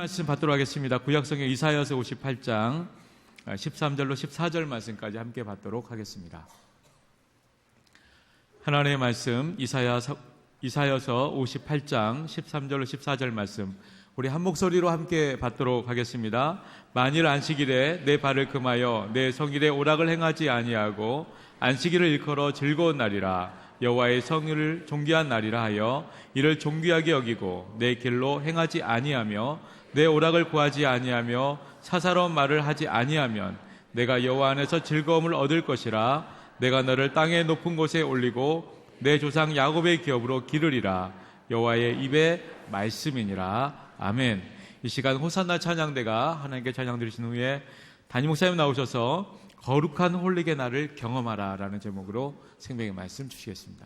말씀 받도록 하겠습니다. 구약성경 이사야서 58장 13절로 14절 말씀까지 함께 받도록 하겠습니다. 하나님의 말씀 이사야서 58장 13절로 14절 말씀 우리 한 목소리로 함께 받도록 하겠습니다. 만일 안식일에 내 발을 금하여 내 성일에 오락을 행하지 아니하고 안식일을 일컬어 즐거운 날이라 여호와의 성일을 존귀한 날이라 하여 이를 존귀하게 여기고 내 길로 행하지 아니하며 내 오락을 구하지 아니하며 사사로운 말을 하지 아니하면 내가 여호와 안에서 즐거움을 얻을 것이라. 내가 너를 땅의 높은 곳에 올리고 내 조상 야곱의 기업으로 기르리라. 여호와의 입의 말씀이니라. 아멘. 이 시간 호산나 찬양대가 하나님께 찬양 드리신 후에 담임 목사님 나오셔서 거룩한 홀릭의 날을 경험하라 라는 제목으로 생명의 말씀 주시겠습니다.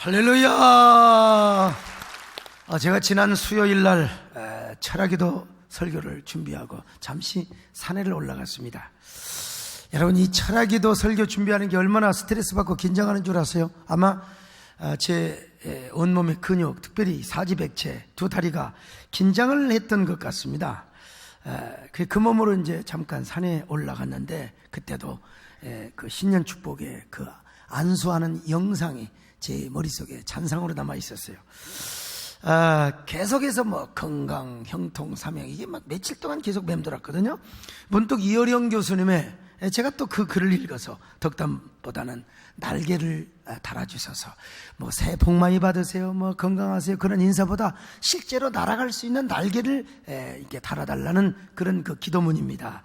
할렐루야. 제가 지난 수요일 날 철학기도 설교를 준비하고 잠시 산에를 올라갔습니다. 여러분, 이 철학기도 설교 준비하는 게 얼마나 스트레스 받고 긴장하는 줄 아세요? 아마 제 온몸의 근육, 특별히 사지백체 두 다리가 긴장을 했던 것 같습니다. 그 몸으로 이제 잠깐 산에 올라갔는데 그때도 그 신년 축복의 그 안수하는 영상이 제 머릿속에 잔상으로 남아 있었어요. 계속해서 뭐 건강, 형통, 사명 이게 막 며칠 동안 계속 맴돌았거든요. 문득 이어령 교수님의 제가 또 그 글을 읽어서 덕담보다는 날개를 달아주셔서 뭐 새해 복 많이 받으세요, 뭐 건강하세요 그런 인사보다 실제로 날아갈 수 있는 날개를 이렇게 달아달라는 그런 그 기도문입니다.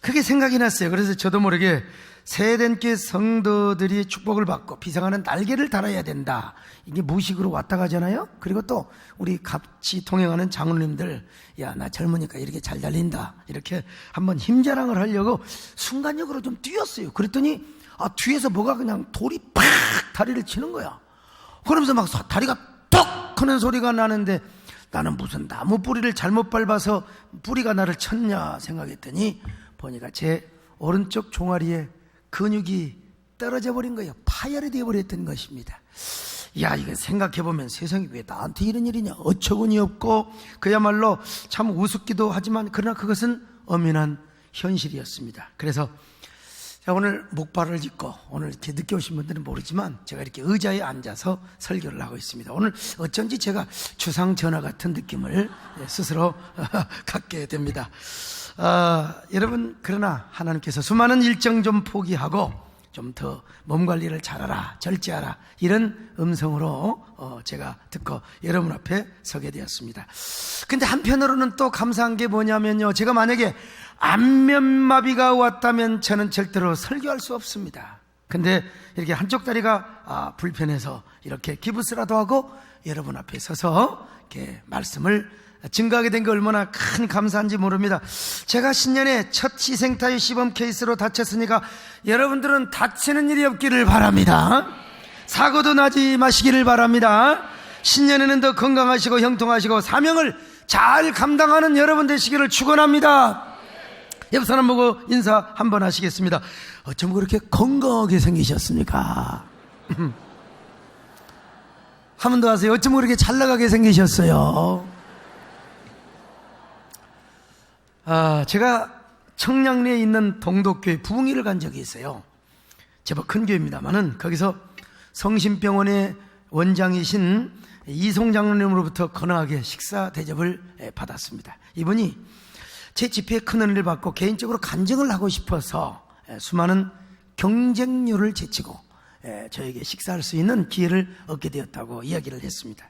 그게 생각이 났어요. 그래서 저도 모르게 새해된 께 성도들이 축복을 받고 비상하는 날개를 달아야 된다. 이게 무식으로 왔다 가잖아요. 그리고 또 우리 같이 동행하는 장로님들, 야, 나 젊으니까 이렇게 잘 달린다, 이렇게 한번 힘자랑을 하려고 순간적으로 좀 뛰었어요. 그랬더니 뒤에서 뭐가 그냥 돌이 팍 다리를 치는 거야. 그러면서 막 다리가 톡 하는 소리가 나는데 나는 무슨 나무 뿌리를 잘못 밟아서 뿌리가 나를 쳤냐 생각했더니 보니까 제 오른쪽 종아리에 근육이 떨어져 버린 거예요. 파열이 되어버렸던 것입니다. 야, 이거 생각해보면 세상에 왜 나한테 이런 일이냐, 어처구니 없고 그야말로 참 우습기도 하지만 그러나 그것은 엄연한 현실이었습니다. 그래서 오늘 목발을 짚고, 오늘 이렇게 늦게 오신 분들은 모르지만 제가 이렇게 의자에 앉아서 설교를 하고 있습니다. 오늘 어쩐지 제가 주상 전화 같은 느낌을 스스로 갖게 됩니다. 여러분, 그러나 하나님께서 수많은 일정 좀 포기하고 좀 더 몸 관리를 잘하라, 절제하라, 이런 음성으로 제가 듣고 여러분 앞에 서게 되었습니다. 근데 한편으로는 또 감사한 게 뭐냐면요, 제가 만약에 안면마비가 왔다면 저는 절대로 설교할 수 없습니다. 근데 이렇게 한쪽 다리가 불편해서 이렇게 기부스라도 하고 여러분 앞에 서서 이렇게 말씀을 증거하게 된 게 얼마나 큰 감사한지 모릅니다. 제가 신년에 첫 희생타의 시범 케이스로 다쳤으니까 여러분들은 다치는 일이 없기를 바랍니다. 사고도 나지 마시기를 바랍니다. 신년에는 더 건강하시고 형통하시고 사명을 잘 감당하는 여러분 되시기를 축원합니다. 옆 사람 보고 인사 한번 하시겠습니다. 어쩜 그렇게 건강하게 생기셨습니까? 한 번 더 하세요. 어쩜 그렇게 잘 나가게 생기셨어요? 제가 청량리에 있는 동독교회 부흥회를 간 적이 있어요. 제법 큰 교회입니다만은 거기서 성심병원의 원장이신 이송 장로님으로부터 건강하게 식사 대접을 받았습니다. 이분이 제 집회에 큰 은혜를 받고 개인적으로 간증을 하고 싶어서 수많은 경쟁률을 제치고 저에게 식사할 수 있는 기회를 얻게 되었다고 이야기를 했습니다.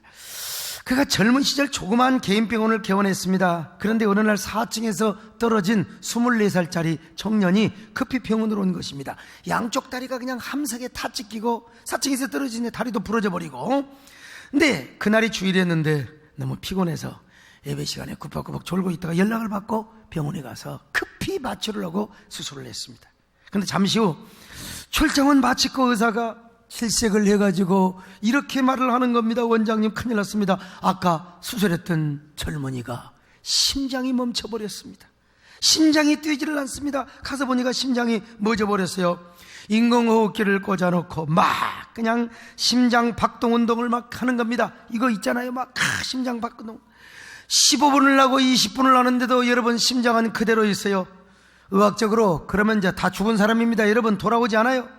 그가 젊은 시절 조그마한 개인병원을 개원했습니다. 그런데 어느 날 4층에서 떨어진 24살짜리 청년이 급히 병원으로 온 것입니다. 양쪽 다리가 그냥 함석에 타 찢기고 4층에서 떨어진 다리도 부러져 버리고, 근데 그날이 주일이었는데 너무 피곤해서 예배 시간에 꾸벅꾸벅 졸고 있다가 연락을 받고 병원에 가서 급히 마취를 하고 수술을 했습니다. 그런데 잠시 후 출정은 마치고 의사가 실색을 해가지고 이렇게 말을 하는 겁니다. 원장님, 큰일 났습니다. 아까 수술했던 젊은이가 심장이 멈춰버렸습니다. 심장이 뛰지를 않습니다. 가서 보니까 심장이 멎어버렸어요. 인공호흡기를 꽂아놓고 막 그냥 심장 박동 운동을 막 하는 겁니다. 이거 있잖아요, 막 심장 박동. 15분을 하고 20분을 하는데도 여러분 심장은 그대로 있어요. 의학적으로 그러면 이제 다 죽은 사람입니다. 여러분, 돌아오지 않아요.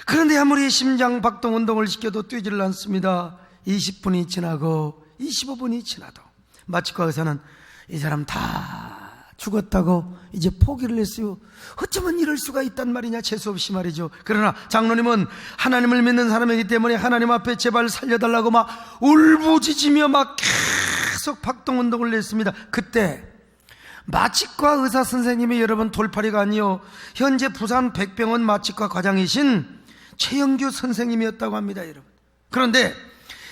그런데 아무리 심장 박동 운동을 시켜도 뛰지를 않습니다. 20분이 지나고 25분이 지나도 마취과 의사는 이 사람 다 죽었다고 이제 포기를 했어요. 어쩌면 이럴 수가 있단 말이냐, 재수없이 말이죠. 그러나 장로님은 하나님을 믿는 사람이기 때문에 하나님 앞에 제발 살려달라고 막 울부짖으며 막 계속 박동 운동을 냈습니다. 그때 마취과 의사 선생님이 여러분 돌팔이가 아니요, 현재 부산 백병원 마취과 과장이신 최영규 선생님이었다고 합니다, 여러분. 그런데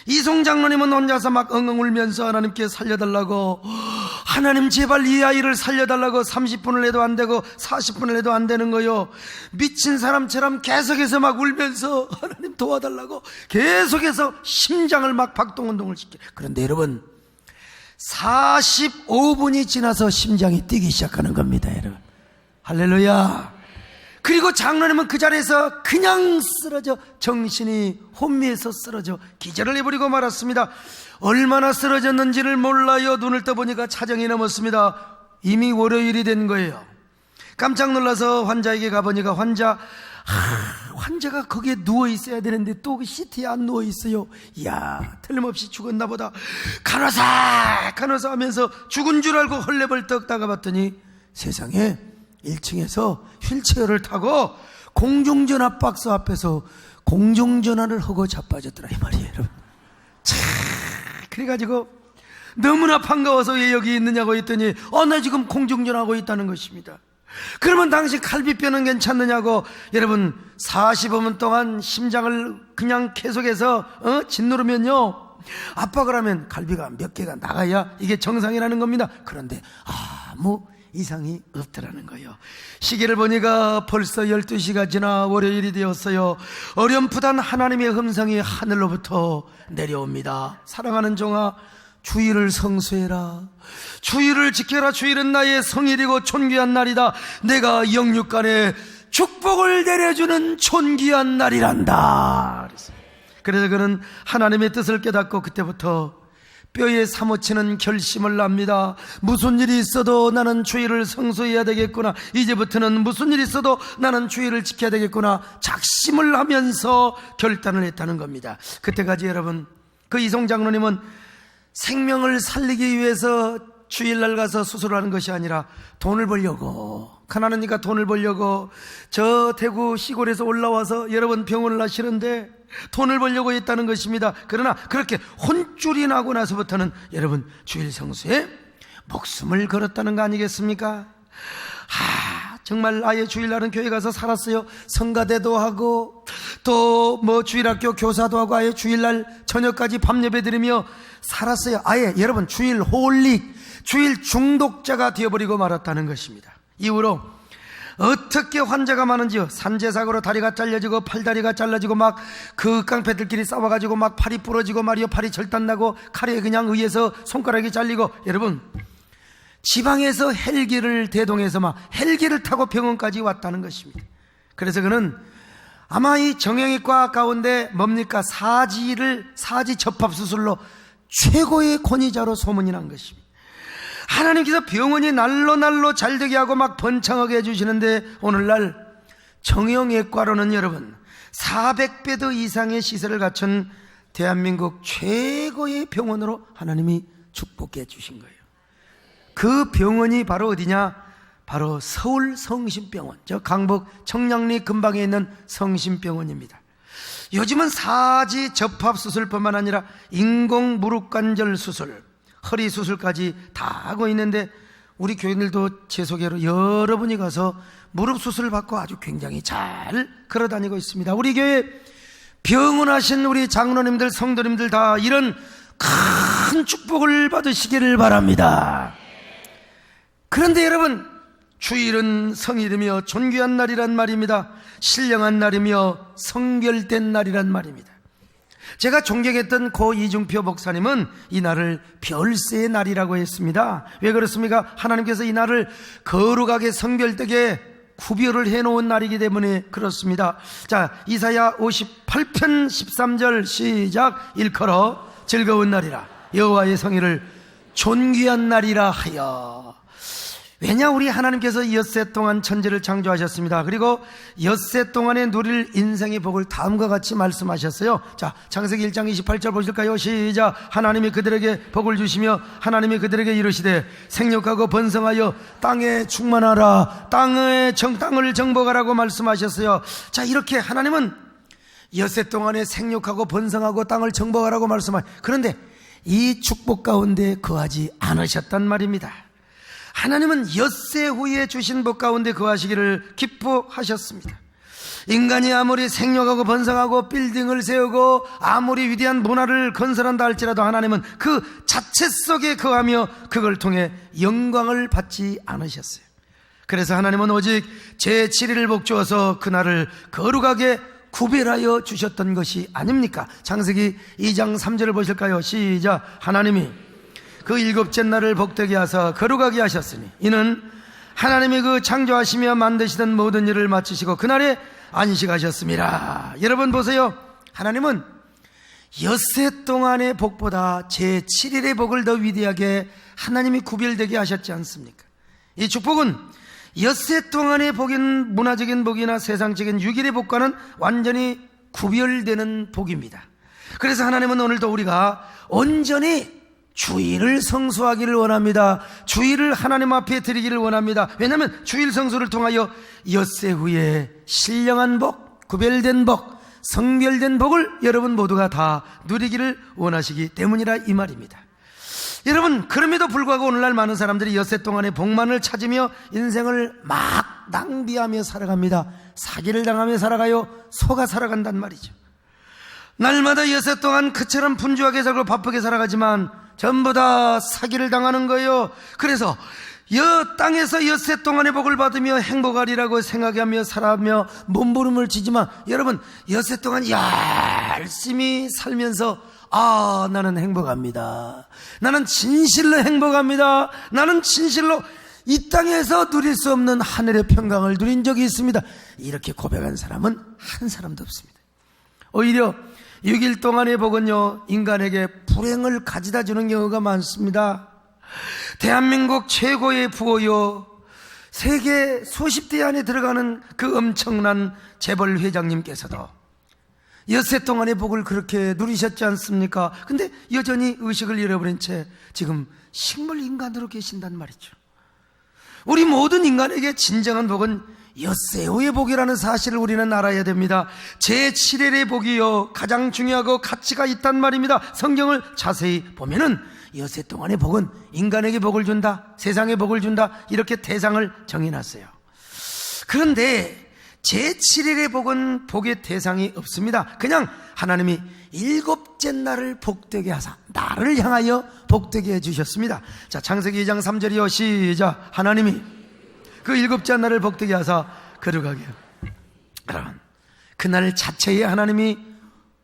이송 장로님은 혼자서 막 엉엉 울면서 하나님께 살려달라고, 하나님 제발 이 아이를 살려달라고 30분을 해도 안 되고 40분을 해도 안 되는 거요. 미친 사람처럼 계속해서 막 울면서 하나님 도와달라고 계속해서 심장을 막 박동운동을 시켜. 그런데 여러분, 45분이 지나서 심장이 뛰기 시작하는 겁니다, 여러분. 할렐루야. 그리고 장로님은 그 자리에서 그냥 쓰러져 정신이 혼미해서 쓰러져 기절을 해버리고 말았습니다. 얼마나 쓰러졌는지를 몰라요. 눈을 떠보니까 차정이 넘었습니다. 이미 월요일이 된 거예요. 깜짝 놀라서 환자에게 가보니까 환자가 거기에 누워 있어야 되는데 또 그 시트에 안 누워 있어요. 이야, 틀림없이 죽었나 보다. 간호사 하면서 죽은 줄 알고 헐레벌떡 다가봤더니 세상에 1층에서 휠체어를 타고 공중전화 박스 앞에서 공중전화를 하고 자빠졌더라, 이 말이에요, 여러분. 참, 그래가지고 너무나 반가워서 왜 여기 있느냐고 했더니 나 지금 공중전화하고 있다는 것입니다. 그러면 당신 갈비뼈는 괜찮느냐고. 여러분, 45분 동안 심장을 그냥 계속해서 짓누르면요, 압박을 하면 갈비가 몇 개가 나가야 이게 정상이라는 겁니다. 그런데 아무 이상이 없더라는 거예요. 시계를 보니까 벌써 12시가 지나 월요일이 되었어요. 어렴풋한 하나님의 음성이 하늘로부터 내려옵니다. 사랑하는 종아, 주일을 성수해라. 주일을 지켜라. 주일은 나의 성일이고 존귀한 날이다. 내가 영육간에 축복을 내려주는 존귀한 날이란다. 그래서 그는 하나님의 뜻을 깨닫고 그때부터 뼈에 사무치는 결심을 합니다. 무슨 일이 있어도 나는 주일을 성수해야 되겠구나. 이제부터는 무슨 일이 있어도 나는 주일을 지켜야 되겠구나. 작심을 하면서 결단을 했다는 겁니다. 그때까지 여러분, 그 이송 장로님은 생명을 살리기 위해서 주일날 가서 수술하는 것이 아니라 돈을 벌려고, 가난하니까 돈을 벌려고 저 대구 시골에서 올라와서 여러분 병원을 하시는데 돈을 벌려고 했다는 것입니다. 그러나 그렇게 혼쭐이 나고 나서부터는 여러분 주일 성수에 목숨을 걸었다는 거 아니겠습니까? 정말 아예 주일날은 교회 가서 살았어요. 성가대도 하고 또 뭐 주일학교 교사도 하고 아예 주일날 저녁까지 밤 예배 드리며 살았어요. 아예 여러분 주일 홀릭, 주일 중독자가 되어버리고 말았다는 것입니다. 이후로 어떻게 환자가 많은지요. 산재사고로 다리가 잘려지고 팔다리가 잘라지고 막 그 깡패들끼리 싸워가지고 막 팔이 부러지고 말이요, 팔이 절단나고 칼에 그냥 의해서 손가락이 잘리고, 여러분 지방에서 헬기를 대동해서 막 헬기를 타고 병원까지 왔다는 것입니다. 그래서 그는 아마 이 정형외과 가운데 뭡니까, 사지 접합수술로 최고의 권위자로 소문이 난 것입니다. 하나님께서 병원이 날로 잘되게 하고 막 번창하게 해주시는데, 오늘날 정형외과로는 여러분 400배도 이상의 시설을 갖춘 대한민국 최고의 병원으로 하나님이 축복해 주신 거예요. 그 병원이 바로 어디냐? 바로 서울 성심병원, 저 강북 청량리 근방에 있는 성심병원입니다. 요즘은 사지 접합수술뿐만 아니라 인공 무릎관절 수술, 허리 수술까지 다 하고 있는데, 우리 교인들도 제 소개로 여러분이 가서 무릎 수술을 받고 아주 굉장히 잘 걸어다니고 있습니다. 우리 교회 병원하신 우리 장로님들, 성도님들 다 이런 큰 축복을 받으시기를 바랍니다. 그런데 여러분, 주일은 성일이며 존귀한 날이란 말입니다. 신령한 날이며 성결된 날이란 말입니다. 제가 존경했던 고 이중표 목사님은 이 날을 별세의 날이라고 했습니다. 왜 그렇습니까? 하나님께서 이 날을 거룩하게 성결되게 구별을 해놓은 날이기 때문에 그렇습니다. 자, 이사야 58편 13절 시작. 일컬어 즐거운 날이라 여호와의 성일을 존귀한 날이라 하여. 왜냐, 우리 하나님께서 엿새 동안 천지를 창조하셨습니다. 그리고 엿새 동안에 누릴 인생의 복을 다음과 같이 말씀하셨어요. 자, 창세기 1장 28절 보실까요? 시작. 하나님이 그들에게 복을 주시며 하나님이 그들에게 이르시되 생육하고 번성하여 땅에 충만하라, 땅을 정복하라고 말씀하셨어요. 자, 이렇게 하나님은 엿새 동안에 생육하고 번성하고 땅을 정복하라고 그런데 이 축복 가운데 거하지 않으셨단 말입니다. 하나님은 엿새 후에 주신 복 가운데 거하시기를 기뻐하셨습니다. 인간이 아무리 생육하고 번성하고 빌딩을 세우고 아무리 위대한 문화를 건설한다 할지라도 하나님은 그 자체 속에 거하며 그걸 통해 영광을 받지 않으셨어요. 그래서 하나님은 오직 제7일을 복주어서 그날을 거룩하게 구별하여 주셨던 것이 아닙니까? 창세기 2장 3절을 보실까요? 시작. 하나님이 그 일곱째 날을 복되게 하사 거룩하게 하셨으니 이는 하나님이 그 창조하시며 만드시던 모든 일을 마치시고 그날에 안식하셨습니다. 여러분 보세요. 하나님은 엿새 동안의 복보다 제7일의 복을 더 위대하게 하나님이 구별되게 하셨지 않습니까? 이 축복은 엿새 동안의 복인 문화적인 복이나 세상적인 6일의 복과는 완전히 구별되는 복입니다. 그래서 하나님은 오늘도 우리가 온전히 주일을 성수하기를 원합니다. 주일을 하나님 앞에 드리기를 원합니다. 왜냐하면 주일 성수를 통하여 엿새 후에 신령한 복, 구별된 복, 성별된 복을 여러분 모두가 다 누리기를 원하시기 때문이라 이 말입니다. 여러분, 그럼에도 불구하고 오늘날 많은 사람들이 엿새 동안의 복만을 찾으며 인생을 막 낭비하며 살아갑니다. 사기를 당하며 살아가요. 속아 살아간단 말이죠. 날마다 엿새 동안 그처럼 분주하게 살고 바쁘게 살아가지만 전부 다 사기를 당하는 거예요. 그래서 땅에서 엿새 동안의 복을 받으며 행복하리라고 생각하며 살아가며 몸부림을 치지만 여러분, 엿새 동안 열심히 살면서 나는 행복합니다. 나는 진실로 행복합니다. 나는 진실로 이 땅에서 누릴 수 없는 하늘의 평강을 누린 적이 있습니다. 이렇게 고백한 사람은 한 사람도 없습니다. 오히려 6일 동안의 복은요, 인간에게 불행을 가져다 주는 경우가 많습니다. 대한민국 최고의 부호요, 세계 수십 대 안에 들어가는 그 엄청난 재벌 회장님께서도 엿새 동안의 복을 그렇게 누리셨지 않습니까? 근데 여전히 의식을 잃어버린 채 지금 식물 인간으로 계신단 말이죠. 우리 모든 인간에게 진정한 복은 엿새의 복이라는 사실을 우리는 알아야 됩니다. 제7일의 복이요, 가장 중요하고 가치가 있단 말입니다. 성경을 자세히 보면은 엿새 동안의 복은 인간에게 복을 준다, 세상에 복을 준다, 이렇게 대상을 정해놨어요. 그런데 제7일의 복은 복의 대상이 없습니다. 그냥 하나님이 일곱째 날을 복되게 하사 나를 향하여 복되게 해주셨습니다. 자, 창세기 2장 3절이요, 시작. 하나님이 그 일곱째 날을 복되게 하사 거룩하게. 여러분, 그날 자체에 하나님이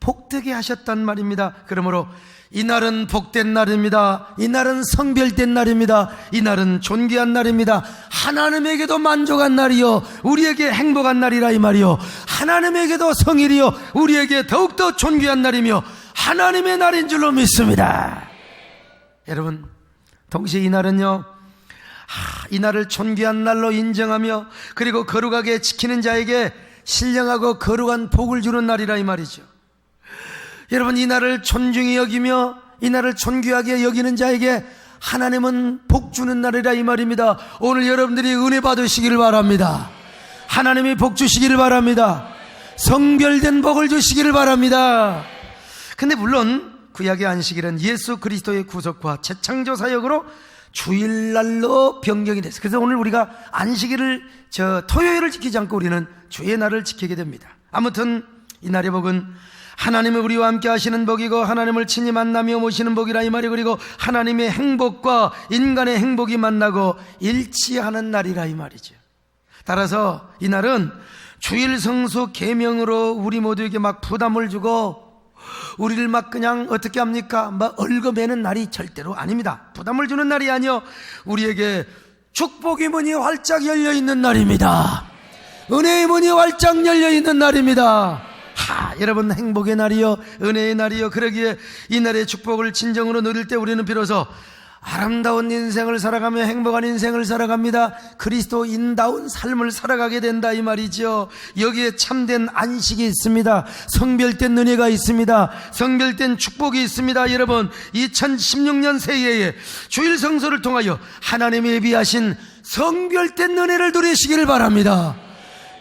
복되게 하셨단 말입니다. 그러므로 이날은 복된 날입니다. 이날은 성별된 날입니다. 이날은 존귀한 날입니다. 하나님에게도 만족한 날이요, 우리에게 행복한 날이라 이 말이요, 하나님에게도 성일이요, 우리에게 더욱더 존귀한 날이며 하나님의 날인 줄로 믿습니다. 여러분, 동시에 이날은요, 이 날을 존귀한 날로 인정하며 그리고 거룩하게 지키는 자에게 신령하고 거룩한 복을 주는 날이라 이 말이죠. 여러분, 이 날을 존중히 여기며 이 날을 존귀하게 여기는 자에게 하나님은 복 주는 날이라 이 말입니다. 오늘 여러분들이 은혜 받으시기를 바랍니다. 하나님이 복 주시기를 바랍니다. 성별된 복을 주시기를 바랍니다. 근데 물론 구약의 안식일은 예수 그리스도의 구속과 재창조 사역으로 주일날로 변경이 됐어요. 그래서 오늘 우리가 안식일을 토요일을 지키지 않고 우리는 주의 날을 지키게 됩니다. 아무튼 이 날의 복은 하나님이 우리와 함께 하시는 복이고 하나님을 친히 만나며 모시는 복이라 이 말이, 그리고 하나님의 행복과 인간의 행복이 만나고 일치하는 날이라 이 말이죠. 따라서 이 날은 주일 성수 계명으로 우리 모두에게 막 부담을 주고 우리를 막 그냥 어떻게 합니까? 막 얽어매는 날이 절대로 아닙니다. 부담을 주는 날이 아니요, 우리에게 축복의 문이 활짝 열려있는 날입니다. 은혜의 문이 활짝 열려있는 날입니다. 여러분, 행복의 날이요, 은혜의 날이요, 그러기에 이 날의 축복을 진정으로 누릴 때 우리는 비로소 아름다운 인생을 살아가며 행복한 인생을 살아갑니다. 그리스도인다운 삶을 살아가게 된다 이 말이죠. 여기에 참된 안식이 있습니다. 성별된 은혜가 있습니다. 성별된 축복이 있습니다. 여러분, 2016년 새해에 주일 성소를 통하여 하나님이 예비하신 성별된 은혜를 누리시기를 바랍니다.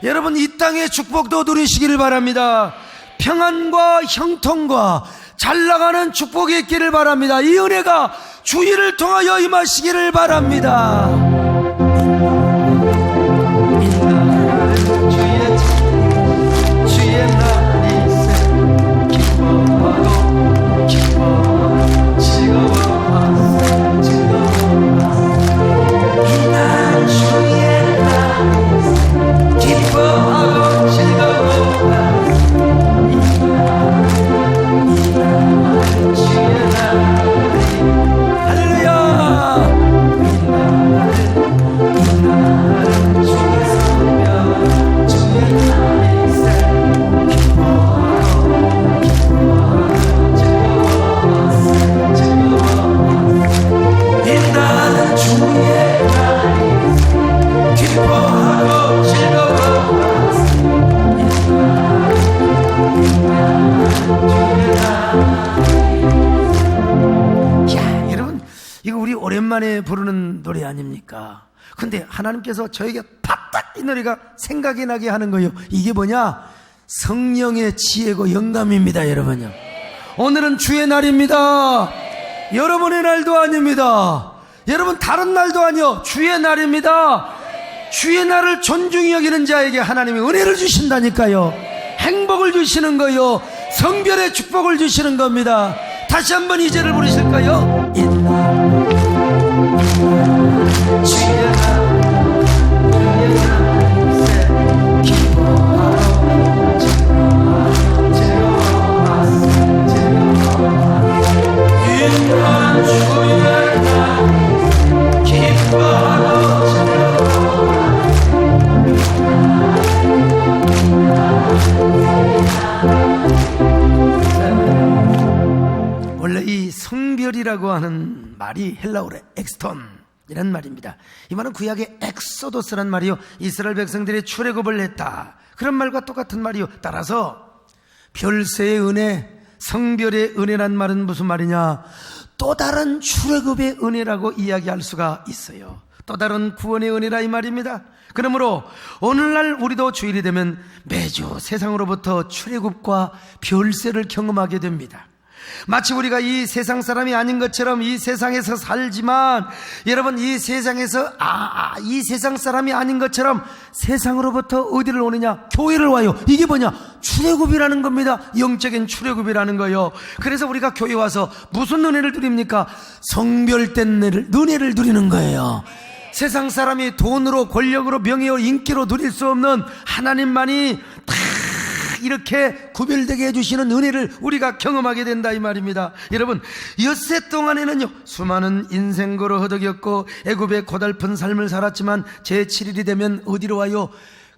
여러분, 이 땅의 축복도 누리시기를 바랍니다. 평안과 형통과 잘나가는 축복이 있기를 바랍니다. 이 은혜가 주일을 통하여 임하시기를 바랍니다. 주의 날이 기뻐하고 기뻐 즐거워하세 이날 주의 날 기뻐하고 즐거워하세 이날 주의 날. 오랜만에 부르는 노래 아닙니까? 근데 하나님께서 저에게 팍딱 이 노래가 생각이 나게 하는 거예요. 이게 뭐냐? 성령의 지혜고 영감입니다. 여러분요, 오늘은 주의 날입니다. 여러분의 날도 아닙니다. 여러분 다른 날도 아니요, 주의 날입니다. 주의 날을 존중히 여기는 자에게 하나님이 은혜를 주신다니까요. 행복을 주시는 거요, 성별의 축복을 주시는 겁니다. 다시 한번 이 제를 부르실까요? 주의 날 기뻐하고 즐거워하세 성별이라고 하는 말이 헬라어로 엑스톤 이란 말입니다. 이 말은 구약의 엑소도스란 말이요, 이스라엘 백성들이 출애굽을 했다, 그런 말과 똑같은 말이요. 따라서 별세의 은혜, 성별의 은혜란 말은 무슨 말이냐, 또 다른 출애굽의 은혜라고 이야기할 수가 있어요. 또 다른 구원의 은혜라 이 말입니다. 그러므로 오늘날 우리도 주일이 되면 매주 세상으로부터 출애굽과 별세를 경험하게 됩니다. 마치 우리가 이 세상 사람이 아닌 것처럼 이 세상에서 살지만, 여러분, 이 세상에서 이 세상 사람이 아닌 것처럼 세상으로부터 어디를 오느냐, 교회를 와요. 이게 뭐냐, 출애굽이라는 겁니다. 영적인 출애굽이라는 거요. 그래서 우리가 교회 와서 무슨 은혜를 누립니까? 성별된 은혜를 누리는 거예요. 세상 사람이 돈으로, 권력으로, 명예로, 인기로 누릴 수 없는 하나님만이 다 이렇게 구별되게 해주시는 은혜를 우리가 경험하게 된다 이 말입니다. 여러분, 엿새 동안에는요, 수많은 인생고로 허덕였고 애굽의 고달픈 삶을 살았지만 제7일이 되면 어디로 와요?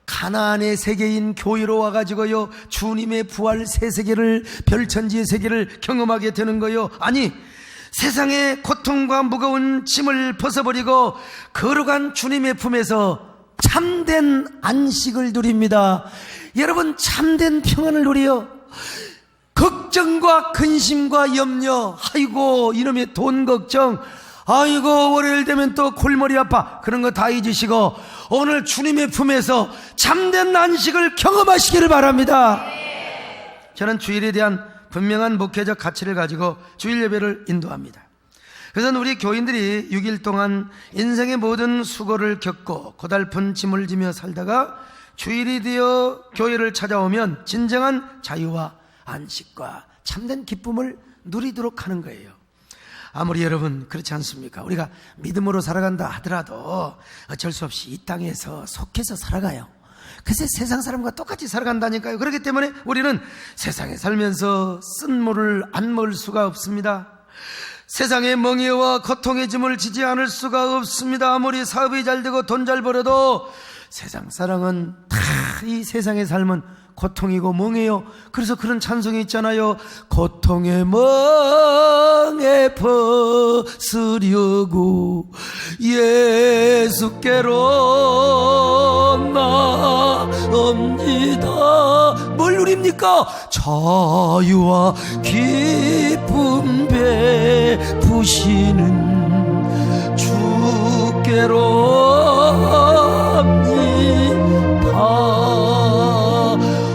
가나안의 세계인 교회로 와가지고요, 주님의 부활 새 세계를, 별천지의 세계를 경험하게 되는 거요. 아니, 세상의 고통과 무거운 짐을 벗어버리고 거룩한 주님의 품에서 참된 안식을 누립니다. 여러분, 참된 평안을 누려요. 걱정과 근심과 염려, 아이고 이놈의 돈 걱정, 아이고 월요일 되면 또 골머리 아파, 그런 거 다 잊으시고 오늘 주님의 품에서 참된 안식을 경험하시기를 바랍니다. 저는 주일에 대한 분명한 목회적 가치를 가지고 주일 예배를 인도합니다. 그래서 우리 교인들이 6일 동안 인생의 모든 수고를 겪고 고달픈 짐을 지며 살다가 주일이 되어 교회를 찾아오면 진정한 자유와 안식과 참된 기쁨을 누리도록 하는 거예요. 아무리 여러분 그렇지 않습니까? 우리가 믿음으로 살아간다 하더라도 어쩔 수 없이 이 땅에서 속해서 살아가요. 그래서 세상 사람과 똑같이 살아간다니까요. 그렇기 때문에 우리는 세상에 살면서 쓴물을 안 먹을 수가 없습니다. 세상의 멍에와 고통의 짐을 지지 않을 수가 없습니다. 아무리 사업이 잘 되고 돈 잘 벌어도 세상 사랑은 다 이 세상의 삶은 고통이고 멍해요. 그래서 그런 찬송이 있잖아요. 고통의 멍에 벗으려고 예수께로 나옵니다. 뭘 누립니까? 자유와 기쁨 베푸시는 주께로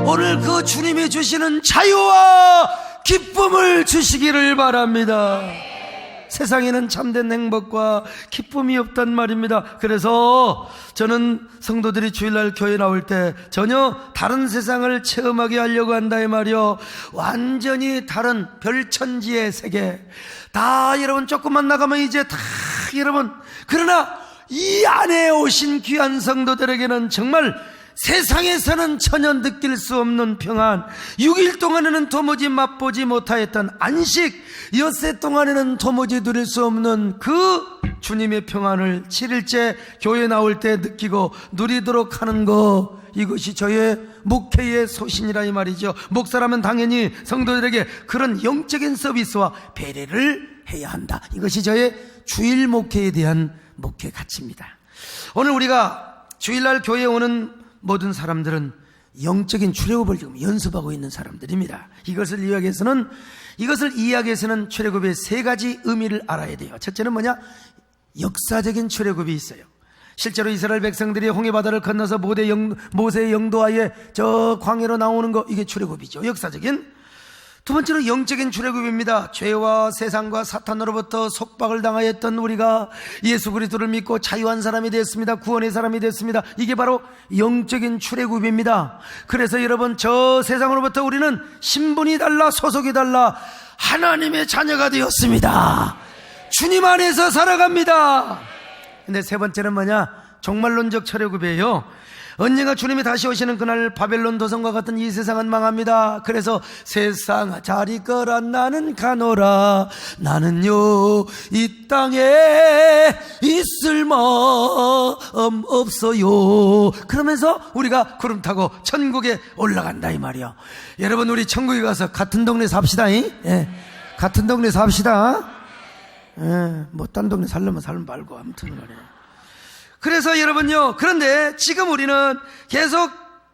오늘 그 주님이 주시는 자유와 기쁨을 주시기를 바랍니다. 세상에는 참된 행복과 기쁨이 없단 말입니다. 그래서 저는 성도들이 주일날 교회 나올 때 전혀 다른 세상을 체험하게 하려고 한다 이 말이요. 완전히 다른 별천지의 세계, 다 여러분 조금만 나가면 이제 다 여러분, 그러나 이 안에 오신 귀한 성도들에게는 정말 세상에서는 전혀 느낄 수 없는 평안, 6일 동안에는 도무지 맛보지 못하였던 안식, 엿새 동안에는 도무지 누릴 수 없는 그 주님의 평안을 7일째 교회 나올 때 느끼고 누리도록 하는 거, 이것이 저의 목회의 소신이라 이 말이죠. 목사라면 당연히 성도들에게 그런 영적인 서비스와 배려를 해야 한다. 이것이 저의 주일 목회에 대한 목회 가치입니다. 오늘 우리가 주일날 교회에 오는 모든 사람들은 영적인 출애굽을 지금 연습하고 있는 사람들입니다. 이것을 이야기해서는 출애굽의 세 가지 의미를 알아야 돼요. 첫째는 뭐냐? 역사적인 출애굽이 있어요. 실제로 이스라엘 백성들이 홍해바다를 건너서 모세의 영도하에 저 광야로 나오는 거, 이게 출애굽이죠. 역사적인. 두 번째로 영적인 출애굽입니다. 죄와 세상과 사탄으로부터 속박을 당하였던 우리가 예수 그리스도를 믿고 자유한 사람이 됐습니다. 구원의 사람이 됐습니다. 이게 바로 영적인 출애굽입니다. 그래서 여러분, 저 세상으로부터 우리는 신분이 달라, 소속이 달라, 하나님의 자녀가 되었습니다. 주님 안에서 살아갑니다. 근데 세 번째는 뭐냐? 종말론적 출애굽이에요. 언젠가 주님이 다시 오시는 그날 바벨론 도성과 같은 이 세상은 망합니다. 그래서 세상 자리 거라 나는 가노라, 나는요 이 땅에 있을 마음 없어요. 그러면서 우리가 구름 타고 천국에 올라간다 이 말이요. 여러분, 우리 천국에 가서 같은 동네 삽시다. 예, 같은 동네 삽시다. 뭐 딴 동네 살려면 살면 말고 아무튼 말이에요. 그래서 여러분요, 그런데 지금 우리는 계속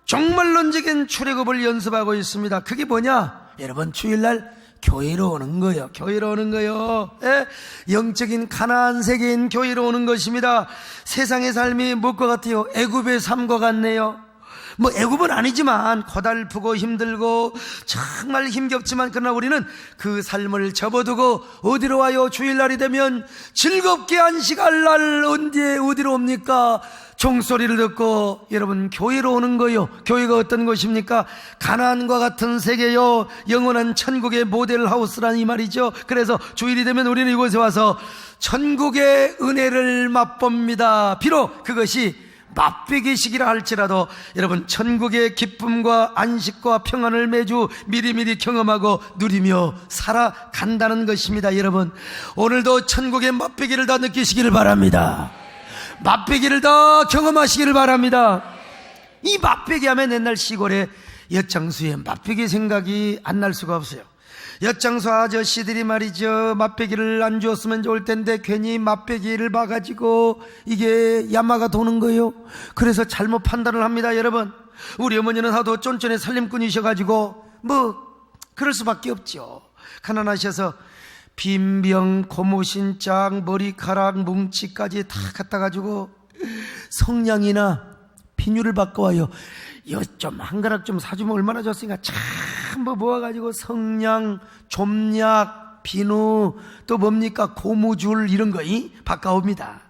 종말론적인 출애굽을 연습하고 있습니다. 그게 뭐냐? 여러분, 주일날 교회로 오는 거예요. 교회로 오는 거예요. 예? 영적인 가나안 세계인 교회로 오는 것입니다. 세상의 삶이 무엇과 같아요? 애굽의 삶과 같네요. 뭐 애굽은 아니지만 고달프고 힘들고 정말 힘겹지만, 그러나 우리는 그 삶을 접어두고 어디로 와요? 주일날이 되면 즐겁게 안식할 날 언제 어디로 옵니까? 종소리를 듣고 여러분 교회로 오는 거요. 교회가 어떤 곳입니까? 가나안과 같은 세계요, 영원한 천국의 모델 하우스라는 이 말이죠. 그래서 주일이 되면 우리는 이곳에 와서 천국의 은혜를 맛봅니다. 비록 그것이 맛배기식이라 할지라도 여러분, 천국의 기쁨과 안식과 평안을 매주 미리미리 경험하고 누리며 살아간다는 것입니다. 여러분, 오늘도 천국의 맛배기를 다 느끼시기를 바랍니다. 맛배기를 다 경험하시기를 바랍니다. 이 맛배기 하면 옛날 시골에 엿장수에 맛배기 생각이 안 날 수가 없어요. 엿장수 아저씨들이 말이죠, 맛배기를 안 주었으면 좋을 텐데 괜히 맛배기를 봐가지고 이게 야마가 도는 거예요. 그래서 잘못 판단을 합니다. 여러분, 우리 어머니는 하도 쫀쫀해 살림꾼이셔가지고 뭐 그럴 수밖에 없죠. 가난하셔서 빈병, 고무신장, 머리카락, 뭉치까지 다 갖다 가지고 성냥이나 비누를 바꿔와요. 좀 한 가락 좀 사주면 얼마나 좋습니까? 전부 모아가지고 성냥, 좀약, 비누, 또 뭡니까? 고무줄 이런 거 바꿔옵니다.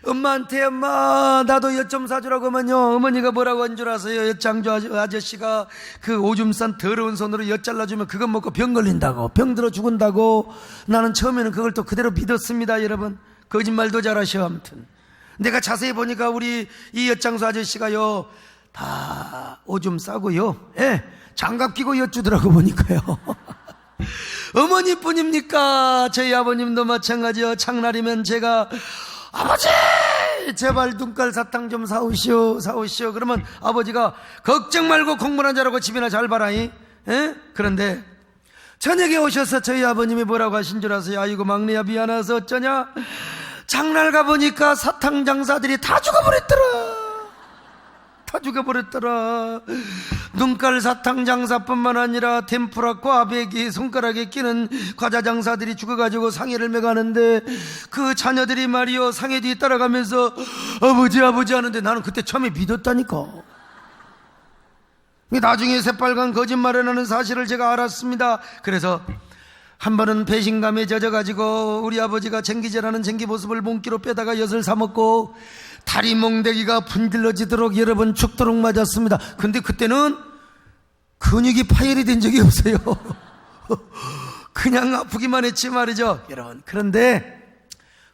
엄마한테, 엄마 나도 엿 좀 사주라고 하면요, 어머니가 뭐라고 한 줄 아세요? 엿장주 아저씨가 그 오줌 싼 더러운 손으로 엿 잘라주면 그것 먹고 병 걸린다고, 병 들어 죽은다고. 나는 처음에는 그걸 또 그대로 믿었습니다. 여러분, 거짓말도 잘하셔. 아무튼 내가 자세히 보니까 우리 이 엿장수 아저씨가요 다 오줌 싸고요, 예, 장갑 끼고 엿 주더라고 보니까요. 어머니뿐입니까? 저희 아버님도 마찬가지요. 장날이면 제가 아버지 제발 눈깔 사탕 좀 사오시오. 그러면 아버지가 걱정 말고 공부나 잘하고 집이나 잘 봐라이. 에? 그런데 저녁에 오셔서 저희 아버님이 뭐라고 하신 줄 아세요? 아이고 막내야 미안해서 어쩌냐, 장날 가보니까 사탕 장사들이 다 죽어버렸더라. 눈깔 사탕 장사뿐만 아니라 템푸라 꽈배기 손가락에 끼는 과자 장사들이 죽어가지고 상해를 매가는데 그 자녀들이 말이요 상해 뒤에 따라가면서 아버지 하는데 나는 그때 처음에 믿었다니까. 나중에 새빨간 거짓말을 하는 사실을 제가 알았습니다. 그래서 한 번은 배신감에 젖어가지고 우리 아버지가 쟁기질하는 쟁기 모습을 몽기로 빼다가 엿을 사먹고 다리 몽대기가 분질러지도록 여러 번 죽도록 맞았습니다. 근데 그때는 근육이 파열이 된 적이 없어요. 그냥 아프기만 했지 말이죠. 여러분, 그런데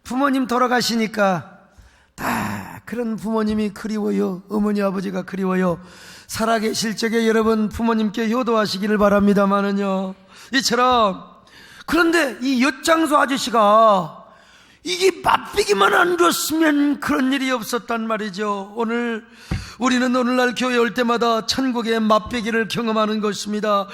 부모님 돌아가시니까 다 그런 부모님이 그리워요. 어머니 아버지가 그리워요. 살아계실 적에 여러분 부모님께 효도하시기를 바랍니다마는요, 이처럼. 그런데 이 엿장수 아저씨가 이게 맛배기만 안 줬으면 그런 일이 없었단 말이죠. 우리는 오늘날 교회 올 때마다 천국의 맛배기를 경험하는 것입니다.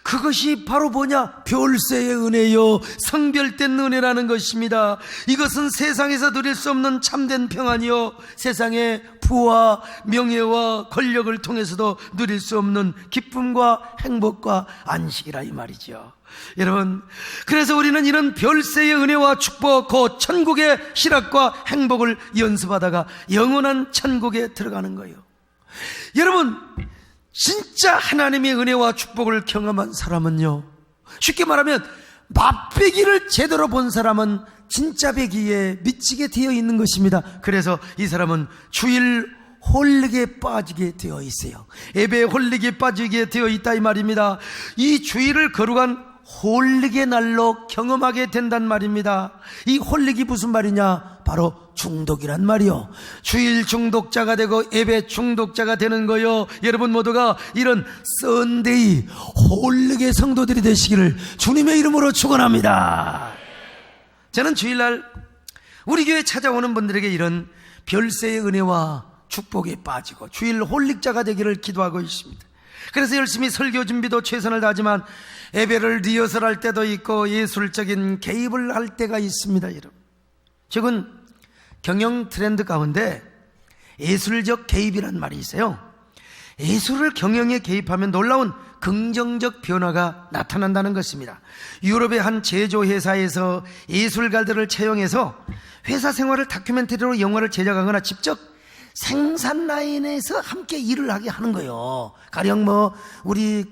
그것이 바로 뭐냐? 별세의 은혜요, 성별된 은혜라는 것입니다. 이것은 세상에서 누릴 수 없는 참된 평안이요, 세상의 부와 명예와 권력을 통해서도 누릴 수 없는 기쁨과 행복과 안식이라 이 말이죠. 여러분, 그래서 우리는 이런 별세의 은혜와 축복, 곧 천국의 희락과 행복을 연습하다가 영원한 천국에 들어가는 거예요. 여러분, 진짜 하나님의 은혜와 축복을 경험한 사람은요, 쉽게 말하면 맛배기를 제대로 본 사람은 진짜 배기에 미치게 되어 있는 것입니다. 그래서 이 사람은 주일 홀릭에 빠지게 되어 있어요. 예배에 홀릭에 빠지게 되어 있다 이 말입니다. 이 주일을 거룩한 홀릭의 날로 경험하게 된단 말입니다. 이 홀릭이 무슨 말이냐? 바로 중독이란 말이요. 주일 중독자가 되고 예배 중독자가 되는 거요. 여러분 모두가 이런 썬데이 홀릭의 성도들이 되시기를 주님의 이름으로 축원합니다. 저는 주일날 우리 교회 찾아오는 분들에게 이런 별세의 은혜와 축복에 빠지고 주일 홀릭자가 되기를 기도하고 있습니다. 그래서 열심히 설교 준비도 최선을 다하지만 예배를 리허설할 때도 있고 예술적인 개입을 할 때가 있습니다. 여러분, 최근 경영 트렌드 가운데 예술적 개입이란 말이 있어요. 예술을 경영에 개입하면 놀라운 긍정적 변화가 나타난다는 것입니다. 유럽의 한 제조회사에서 예술가들을 채용해서 회사 생활을 다큐멘터리로 영화를 제작하거나 직접 생산 라인에서 함께 일을 하게 하는 거예요. 가령 우리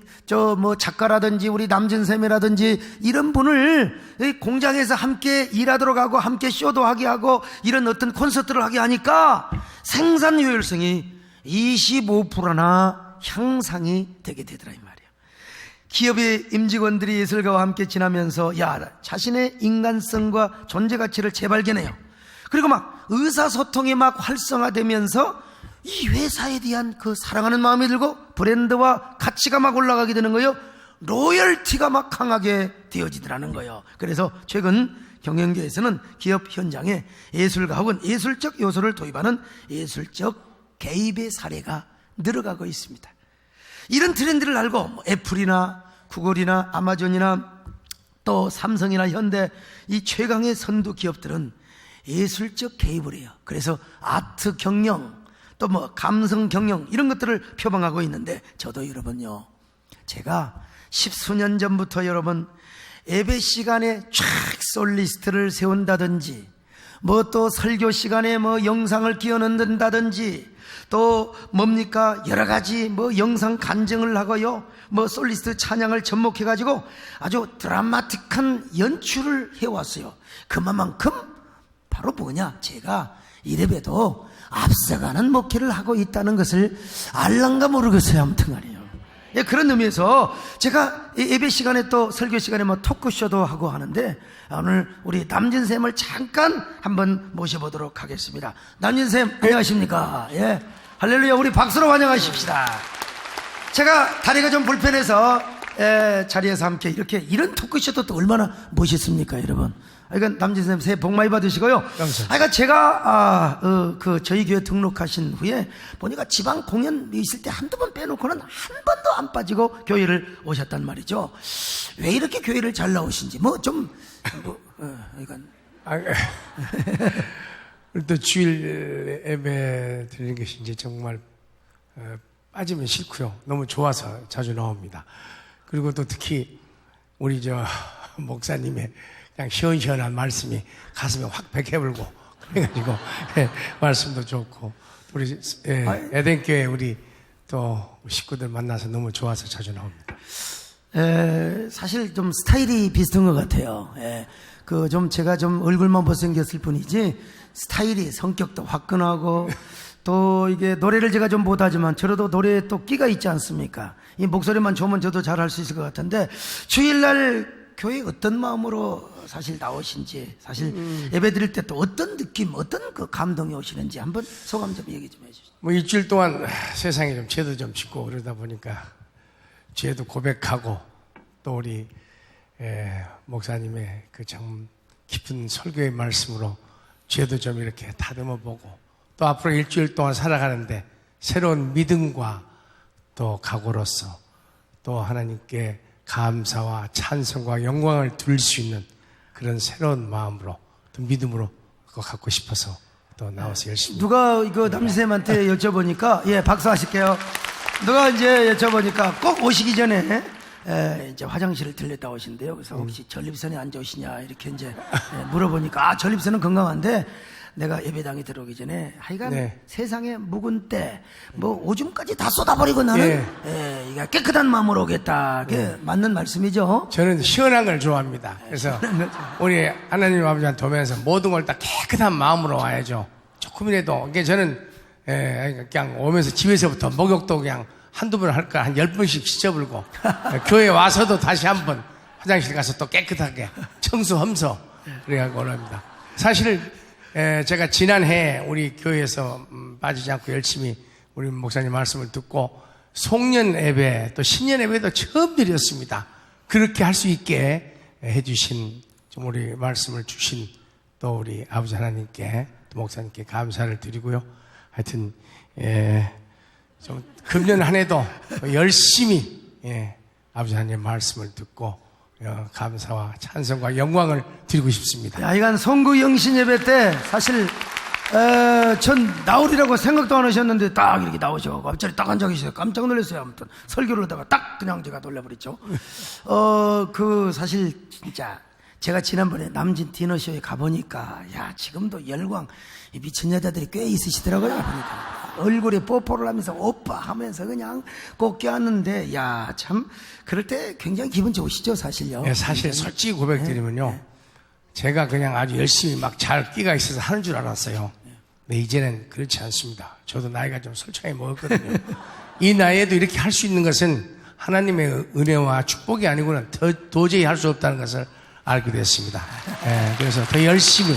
작가라든지 우리 남진샘이라든지 이런 분을 공장에서 함께 일하도록 하고 함께 쇼도 하게 하고 이런 어떤 콘서트를 하게 하니까 생산 효율성이 25%나 향상이 되게 되더라 이 말이에요. 기업의 임직원들이 예술가와 함께 지나면서 자신의 인간성과 존재 가치를 재발견해요. 그리고 막 의사소통이 막 활성화되면서 이 회사에 대한 그 사랑하는 마음이 들고 브랜드와 가치가 막 올라가게 되는 거예요. 로열티가 막 강하게 되어지더라는 거예요. 그래서 최근 경영계에서는 기업 현장에 예술가 혹은 예술적 요소를 도입하는 예술적 개입의 사례가 늘어가고 있습니다. 이런 트렌드를 알고 애플이나 구글이나 아마존이나 또 삼성이나 현대 이 최강의 선두 기업들은 예술적 개입을 해요. 그래서 아트 경영 또 감성 경영 이런 것들을 표방하고 있는데 저도 여러분요, 제가 10수년 전부터 여러분 예배 시간에 쫙 솔리스트를 세운다든지 또 설교 시간에 영상을 끼워 넣는다든지 또 여러 가지 영상 간증을 하고요, 솔리스트 찬양을 접목해가지고 아주 드라마틱한 연출을 해왔어요. 그만큼 바로 제가 이래봬도 앞서가는 목회를 하고 있다는 것을 알랑가 모르겠어요. 아무튼 간에요. 예, 그런 의미에서 제가 예배 시간에 또 설교 시간에 토크쇼도 하고 하는데 오늘 우리 남진쌤을 잠깐 한번 모셔보도록 하겠습니다. 남진쌤 안녕하십니까? 예, 할렐루야. 우리 박수로 환영하십시다. 제가 다리가 좀 불편해서 자리에서 함께 이런 토크쇼도 또 얼마나 멋있습니까, 여러분? 그러니까 남진쌤 새해 복 많이 받으시고요. 그러니까 제가 저희 교회 등록하신 후에 보니까 지방 공연 있을 때 한두 번 빼놓고는 한 번도 안 빠지고 교회를 오셨단 말이죠. 왜 이렇게 교회를 잘 나오신지 또 주일 예배 드리는 것이 이제 정말 빠지면 싫고요. 너무 좋아서 자주 나옵니다. 그리고 또 특히 우리 목사님의 그냥 시원시원한 말씀이 가슴에 확 백해불고 그래가지고 말씀도 좋고 우리 에덴교회 우리 또 식구들 만나서 너무 좋아서 자주 나옵니다. 사실 좀 스타일이 비슷한 것 같아요. 제가 좀 얼굴만 못생겼을 뿐이지 스타일이 성격도 화끈하고 또 이게 노래를 제가 좀 못하지만 저도 노래에 또 끼가 있지 않습니까? 이 목소리만 좋으면 저도 잘할 수 있을 것 같은데 주일날 교회 어떤 마음으로 사실 나오신지 사실 예배 드릴 때 또 어떤 느낌 어떤 그 감동이 오시는지 한번 소감 좀 얘기 좀 해주시죠. 일주일 동안 세상에 좀 죄도 좀 짓고 그러다 보니까 죄도 고백하고 또 우리 목사님의 그 참 깊은 설교의 말씀으로 죄도 좀 이렇게 다듬어 보고 또 앞으로 일주일 동안 살아가는데 새로운 믿음과 또 각오로서 또 하나님께 감사와 찬송과 영광을 드릴 수 있는 그런 새로운 마음으로 또 믿음으로 그거 갖고 싶어서 또 나와서 열심히. 누가 이거 남쌤한테 여쭤보니까 박수 하실게요. 누가 이제 여쭤보니까 꼭 오시기 전에 이제 화장실을 들렸다 오신대요. 그래서 혹시 전립선에 안 좋으시냐 이렇게 이제 물어보니까 전립선은 건강한데 내가 예배당에 들어오기 전에 하여간 세상에 묵은 때 오줌까지 다 쏟아버리고 나는 이게 깨끗한 마음으로 오겠다. 그게 맞는 말씀이죠. 저는 시원한 걸 좋아합니다. 그래서 우리 하나님 아버지한테 오면서 모든 걸 다 깨끗한 마음으로 와야죠. 조금이라도. 그러니까 저는 그냥 오면서 집에서부터 목욕도 그냥 한두 번 할까 한 10번씩 씻어불고 교회 와서도 다시 한번 화장실 가서 또 깨끗하게 청소 험소 그래가지고 올라옵니다. 사실 제가 지난해 우리 교회에서 빠지지 않고 열심히 우리 목사님 말씀을 듣고 송년 예배 또 신년 예배도 처음 드렸습니다. 그렇게 할 수 있게 해주신 좀 우리 말씀을 주신 또 우리 아버지 하나님께 또 목사님께 감사를 드리고요. 하여튼 좀 금년 한 해도 열심히 아버지 하나님의 말씀을 듣고 감사와 찬송과 영광을 드리고 싶습니다. 야, 이간 송구 영신 예배 때 사실 전 나오리라고 생각도 안 하셨는데 딱 이렇게 나오셔 갑자기 딱 앉아 계셔서 깜짝 놀랐어요. 아무튼 설교를 하다가 딱 그냥 제가 놀라버렸죠. 그 사실 진짜 제가 지난번에 남진 디너쇼에 가보니까 야, 지금도 열광 이 미친 여자들이 꽤 있으시더라고요. 보니까 얼굴에 뽀뽀를 하면서 오빠 하면서 그냥 꼭 껴안는데 야, 참 그럴 때 굉장히 기분 좋으시죠, 사실요. 네, 사실 솔직히 고백드리면요, 제가 그냥 아주 열심히 막 잘 끼가 있어서 하는 줄 알았어요. 근데 이제는 그렇지 않습니다. 저도 나이가 좀 솔직하게 먹었거든요. 이 나이에도 이렇게 할 수 있는 것은 하나님의 은혜와 축복이 아니고는 도저히 할 수 없다는 것을 알게 됐습니다. 그래서 더 열심히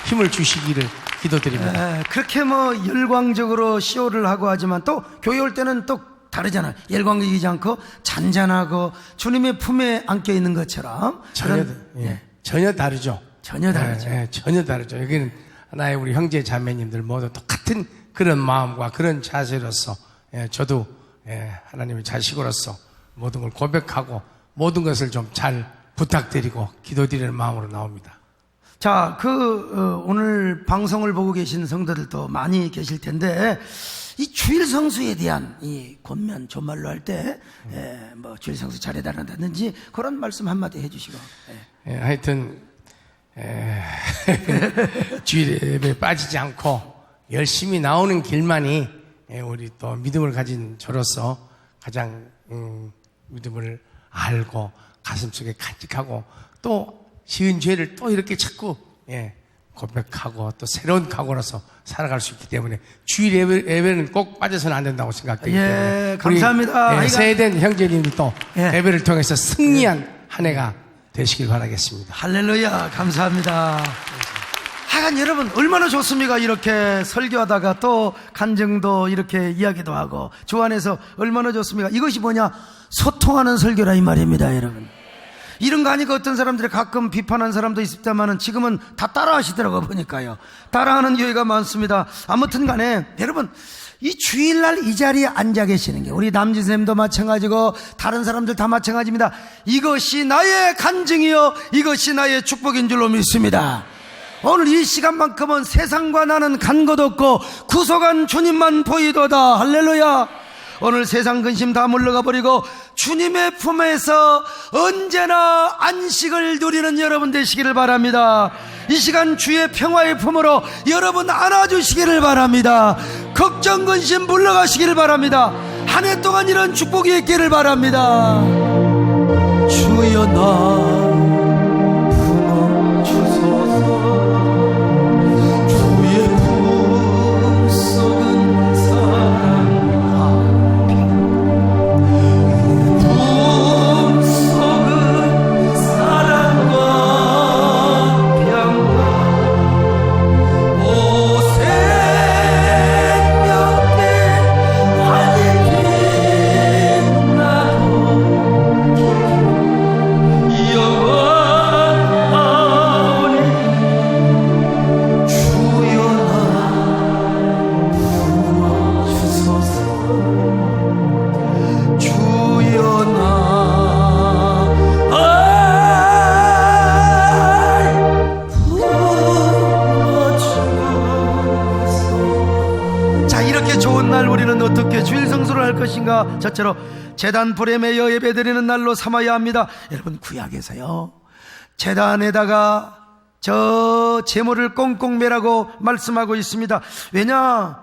힘을 주시기를 기도드립니다. 그렇게 뭐 열광적으로 쇼를 하고 하지만 또 교회 올 때는 또 다르잖아요. 열광적이지 않고 잔잔하고 주님의 품에 안겨 있는 것처럼 전혀 다르죠. 전혀 다르죠. 전혀 다르죠. 여기는 하나의 우리 형제 자매님들 모두 똑같은 그런 마음과 그런 자세로서 저도 하나님의 자식으로서 모든 걸 고백하고 모든 것을 좀 잘 부탁드리고 기도드리는 마음으로 나옵니다. 자, 오늘 방송을 보고 계신 성도들도 많이 계실 텐데, 이 주일 성수에 대한 이 권면, 존말로 할 때, 뭐, 주일 성수 잘해달라든지, 그런 말씀 한마디 해주시고. 하여튼, 주일 예배에 빠지지 않고 열심히 나오는 길만이 우리 또 믿음을 가진 저로서 가장, 믿음을 알고 가슴속에 간직하고 또 쉬운 죄를 또 이렇게 자꾸 고백하고 또 새로운 각오로서 살아갈 수 있기 때문에 주일 예배는 꼭 빠져서는 안 된다고 생각되기 때문에 감사합니다. 우리 세대된 형제님들도 예배를 통해서 승리한 한 해가 되시길 바라겠습니다. 할렐루야, 감사합니다. 하여간 여러분 얼마나 좋습니까? 이렇게 설교하다가 또 간증도 이렇게 이야기도 하고 주 안에서 얼마나 좋습니까? 이것이 뭐냐? 소통하는 설교라 이 말입니다, 여러분. 이런 거 하니까 어떤 사람들이 가끔 비판하는 사람도 있습니다만은 지금은 다 따라 하시더라고요, 보니까요. 따라하는 교회가 많습니다. 아무튼 간에 여러분, 이 주일날 이 자리에 앉아 계시는 게 우리 남진쌤도 마찬가지고 다른 사람들 다 마찬가지입니다. 이것이 나의 간증이요, 이것이 나의 축복인 줄로 믿습니다. 오늘 이 시간만큼은 세상과 나는 간 것 없고 구속한 주님만 보이도다. 할렐루야. 오늘 세상 근심 다 물러가 버리고 주님의 품에서 언제나 안식을 누리는 여러분 되시기를 바랍니다. 이 시간 주의 평화의 품으로 여러분 안아주시기를 바랍니다. 걱정 근심 물러가시기를 바랍니다. 한 해 동안 이런 축복이 있기를 바랍니다. 주여 나 것인가? 저처럼 제단 불에 매여 예배드리는 날로 삼아야 합니다. 여러분 구약에서요 제단에다가 저 제물을 꽁꽁 매라고 말씀하고 있습니다. 왜냐?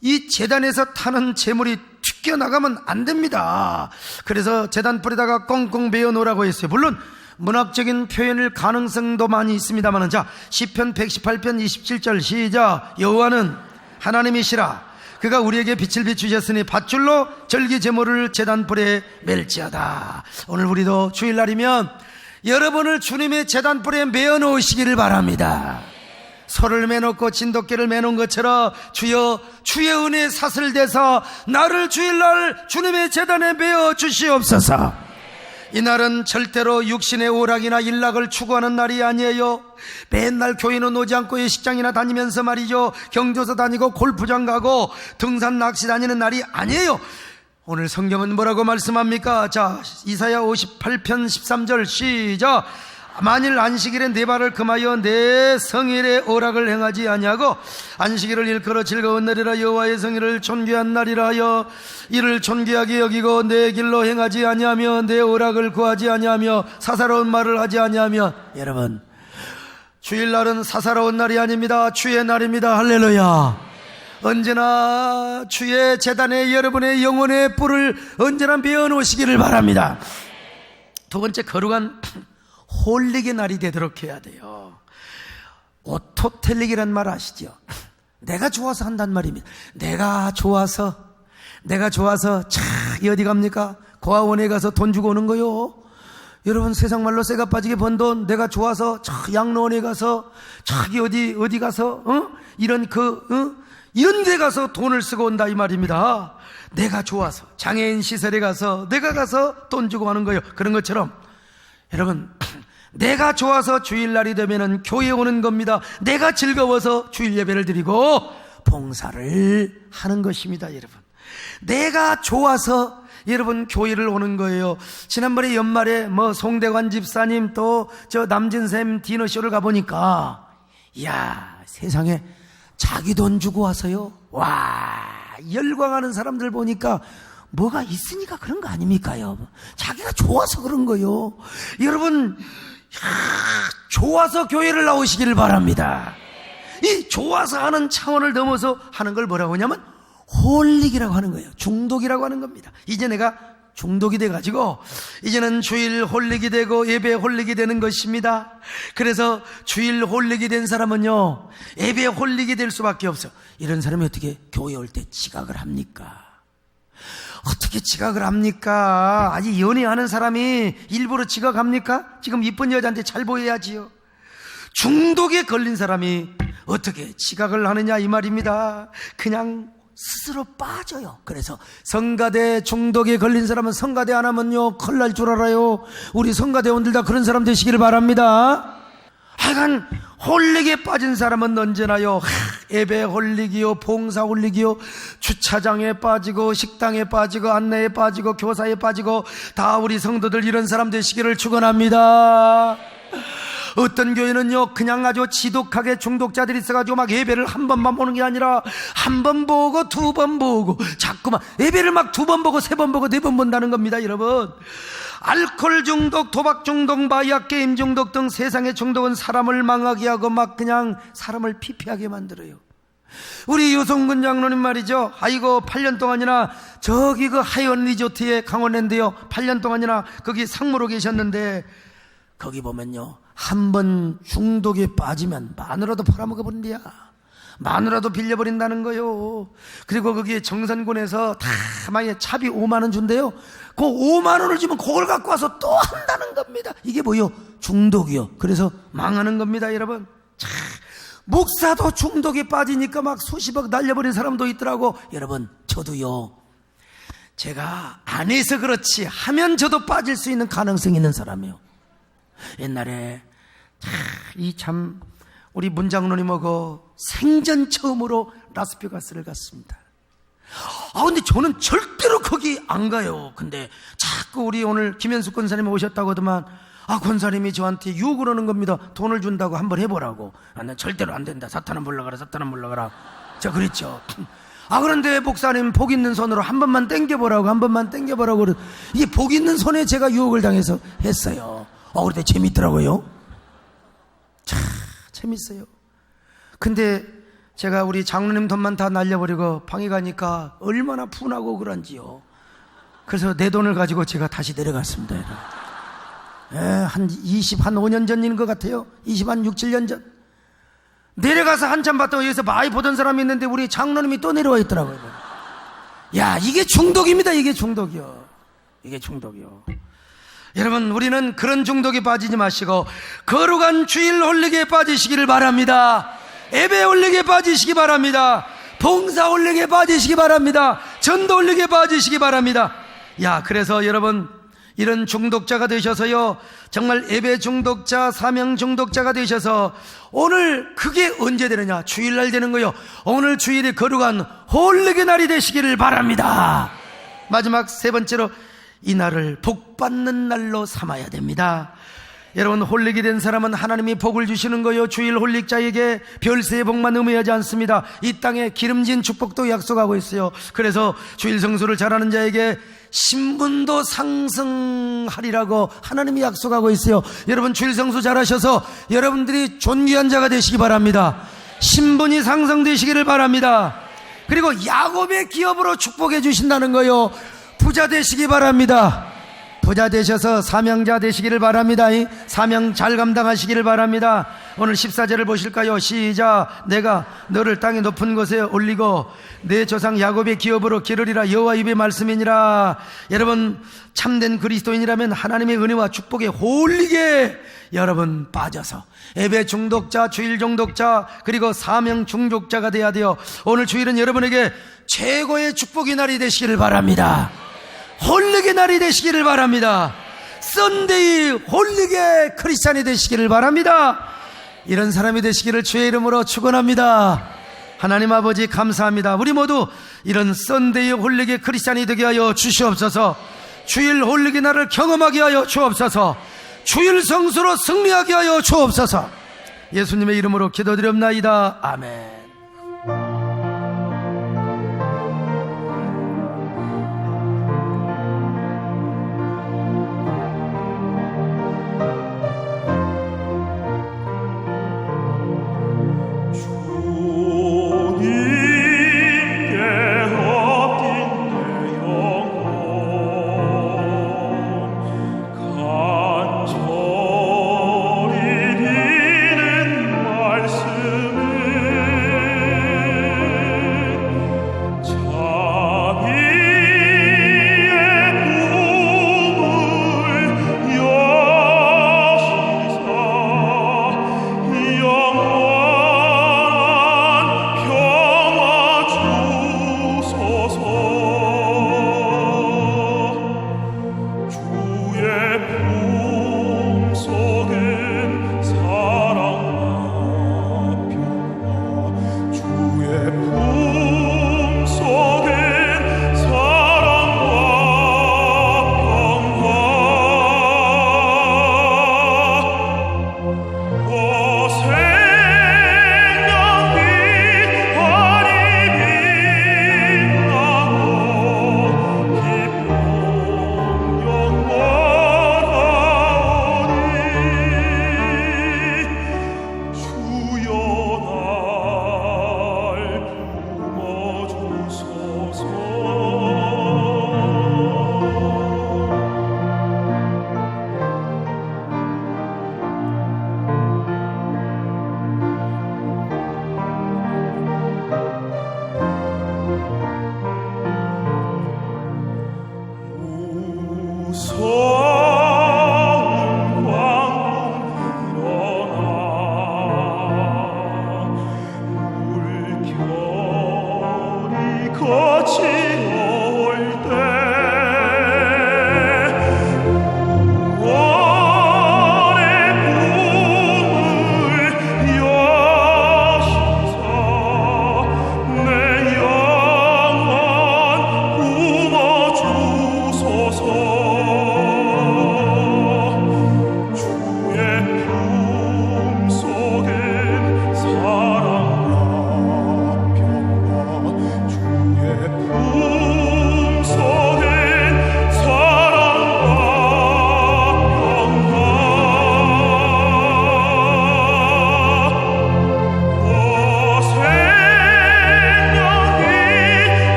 이 제단에서 타는 제물이 튀겨나가면 안 됩니다. 그래서 제단불에다가 꽁꽁 매어 놓으라고 했어요. 물론 문학적인 표현일 가능성도 많이 있습니다만, 자, 시편 118편 27절 시작. 여호와는 하나님이시라. 그가 우리에게 빛을 비추셨으니 밧줄로 절기 제물을 제단불에 멜지어다. 오늘 우리도 주일날이면 여러분을 주님의 제단불에 메어 놓으시기를 바랍니다. 소를 매놓고 진돗개를 매놓은 것처럼 주여 주의 은혜에 사슬 대서 나를 주일날 주님의 제단에 메어 주시옵소서. 이날은 절대로 육신의 오락이나 일락을 추구하는 날이 아니에요. 맨날 교회는 오지 않고 예식장이나 다니면서 말이죠, 경조사 다니고 골프장 가고 등산 낚시 다니는 날이 아니에요. 오늘 성경은 뭐라고 말씀합니까? 자, 이사야 58편 13절 시작. 만일 안식일에 내 발을 금하여 내 성일의 오락을 행하지 아니하고 안식일을 일컬어 즐거운 날이라 여호와의 성일을 존귀한 날이라 하여 이를 존귀하게 여기고 내 길로 행하지 아니하며 내 오락을 구하지 아니하며 사사로운 말을 하지 아니하며. 여러분, 주일날은 사사로운 날이 아닙니다. 주의 날입니다. 할렐루야. 언제나 주의 제단에 여러분의 영혼의 뿔을 언제나 베어놓으시기를 바랍니다. 두 번째, 거룩한 홀릭의 날이 되도록 해야 돼요. 오토텔릭이란 말 아시죠? 내가 좋아서 한단 말입니다. 내가 좋아서 차, 어디 갑니까? 고아원에 가서 돈 주고 오는 거요. 여러분, 세상 말로 쇠가 빠지게 번 돈, 내가 좋아서 차, 양로원에 가서 차기 어디 가서 이런 이런 데 가서 돈을 쓰고 온다 이 말입니다. 내가 좋아서 장애인 시설에 가서 내가 가서 돈 주고 하는 거예요. 그런 것처럼 여러분, 내가 좋아서 주일날이 되면은 교회에 오는 겁니다. 내가 즐거워서 주일 예배를 드리고 봉사를 하는 것입니다. 여러분, 내가 좋아서 여러분 교회를 오는 거예요. 지난번에 연말에 송대관 집사님 또 저 남진샘 디너쇼를 가보니까, 이야, 세상에 자기 돈 주고 와서요, 와, 열광하는 사람들 보니까 뭐가 있으니까 그런 거 아닙니까요? 자기가 좋아서 그런 거요. 여러분, 좋아서 교회를 나오시기를 바랍니다. 이 좋아서 하는 차원을 넘어서 하는 걸 뭐라고 하냐면 홀릭이라고 하는 거예요. 중독이라고 하는 겁니다. 이제 내가 중독이 돼가지고 이제는 주일 홀릭이 되고 예배 홀릭이 되는 것입니다. 그래서 주일 홀릭이 된 사람은요, 예배 홀릭이 될 수밖에 없어. 이런 사람이 어떻게 교회 올 때 지각을 합니까? 어떻게 지각을 합니까? 아직 연애하는 사람이 일부러 지각합니까? 지금 이쁜 여자한테 잘 보여야지요. 중독에 걸린 사람이 어떻게 지각을 하느냐 이 말입니다. 그냥 스스로 빠져요. 그래서 성가대 중독에 걸린 사람은 성가대 안 하면요 큰일 날 줄 알아요. 우리 성가대원들 다 그런 사람 되시기를 바랍니다. 하여간 홀릭에 빠진 사람은 언제나요, 예배 홀릭이요, 봉사 홀릭이요, 주차장에 빠지고 식당에 빠지고 안내에 빠지고 교사에 빠지고 다 우리 성도들 이런 사람 되시기를 축원합니다. 어떤 교회는요 그냥 아주 지독하게 중독자들이 있어가지고 막 예배를 한 번만 보는 게 아니라 한 번 보고 두 번 보고 자꾸만 예배를 막 두 번 보고 세 번 보고 네 번 본다는 겁니다. 여러분, 알코올 중독, 도박 중독, 마약 게임 중독 등 세상의 중독은 사람을 망하게 하고 막 그냥 사람을 피폐하게 만들어요. 우리 유성근 장로님 말이죠, 아이고 8년 동안이나 저기 그 하이원 리조트에 강원랜드요 8년 동안이나 거기 상무로 계셨는데, 거기 보면요 한 번 중독에 빠지면 마누라도 팔아먹어버린대야. 마누라도 빌려버린다는 거요. 그리고 거기에 정선군에서 다 만약에 차비 5만 원 준대요. 그 5만 원을 주면 그걸 갖고 와서 또 한다는 겁니다. 이게 뭐요? 중독이요. 그래서 망하는 겁니다. 여러분, 목사도 중독에 빠지니까 막 수십억 날려버린 사람도 있더라고. 여러분, 저도요, 제가 안 해서 그렇지 하면 저도 빠질 수 있는 가능성이 있는 사람이에요. 옛날에 우리 문장로님하고 생전 처음으로 라스베가스를 갔습니다. 근데 저는 절대로 거기 안 가요. 근데 자꾸 우리 오늘 김현숙 권사님이 오셨다고 하더만, 권사님이 저한테 유혹을 하는 겁니다. 돈을 준다고 한번 해보라고. 난 절대로 안 된다. 사탄은 물러가라, 사탄은 물러가라. 제가 그랬죠. 그런데 목사님 복 있는 손으로 한 번만 땡겨보라고, 한 번만 땡겨보라고. 이게 복 있는 손에 제가 유혹을 당해서 했어요. 그런데 재밌더라고요. 재밌어요. 근데 제가 우리 장로님 돈만 다 날려버리고 방에 가니까 얼마나 분하고 그런지요. 그래서 내 돈을 가지고 제가 다시 내려갔습니다. 한 5년 전인 것 같아요. 6, 7년 전. 내려가서 한참 봤다고 여기서 많이 보던 사람이 있는데 우리 장로님이 또 내려와 있더라고요. 야, 이게 중독입니다. 이게 중독이요. 이게 중독이요. 여러분, 우리는 그런 중독에 빠지지 마시고 거룩한 주일 홀릭에 빠지시기를 바랍니다. 예배 홀릭에 빠지시기 바랍니다. 봉사 홀릭에 빠지시기 바랍니다. 전도 홀릭에 빠지시기 바랍니다. 그래서 여러분, 이런 중독자가 되셔서요, 정말 예배 중독자, 사명 중독자가 되셔서 오늘 그게 언제 되느냐? 주일날 되는 거요. 오늘 주일이 거룩한 홀릭의 날이 되시기를 바랍니다. 마지막 세 번째로 이 날을 복 받는 날로 삼아야 됩니다. 여러분, 홀릭이 된 사람은 하나님이 복을 주시는 거요. 주일 홀릭자에게 별세의 복만 의미하지 않습니다. 이 땅에 기름진 축복도 약속하고 있어요. 그래서 주일 성수를 잘하는 자에게 신분도 상승하리라고 하나님이 약속하고 있어요. 여러분, 주일 성수 잘하셔서 여러분들이 존귀한 자가 되시기 바랍니다. 신분이 상승되시기를 바랍니다. 그리고 야곱의 기업으로 축복해 주신다는 거요. 부자 되시기 바랍니다. 부자 되셔서 사명자 되시기를 바랍니다. 이 사명 잘 감당하시기를 바랍니다. 오늘 14절을 보실까요? 시작. 내가 너를 땅의 높은 곳에 올리고 내 조상 야곱의 기업으로 기르리라. 여호와 입의 말씀이니라. 여러분, 참된 그리스도인이라면 하나님의 은혜와 축복에 홀리게 여러분 빠져서 예배 중독자, 주일 중독자, 그리고 사명 중독자가 돼야 돼요. 오늘 주일은 여러분에게 최고의 축복의 날이 되시기를 바랍니다. 홀릭의 날이 되시기를 바랍니다. 썬데이 홀릭의 크리스찬이 되시기를 바랍니다. 이런 사람이 되시기를 주의 이름으로 축원합니다. 하나님 아버지 감사합니다. 우리 모두 이런 썬데이 홀릭의 크리스찬이 되게 하여 주시옵소서. 주일 홀릭의 날을 경험하게 하여 주옵소서. 주일 성수로 승리하게 하여 주옵소서. 예수님의 이름으로 기도드립나이다. 아멘.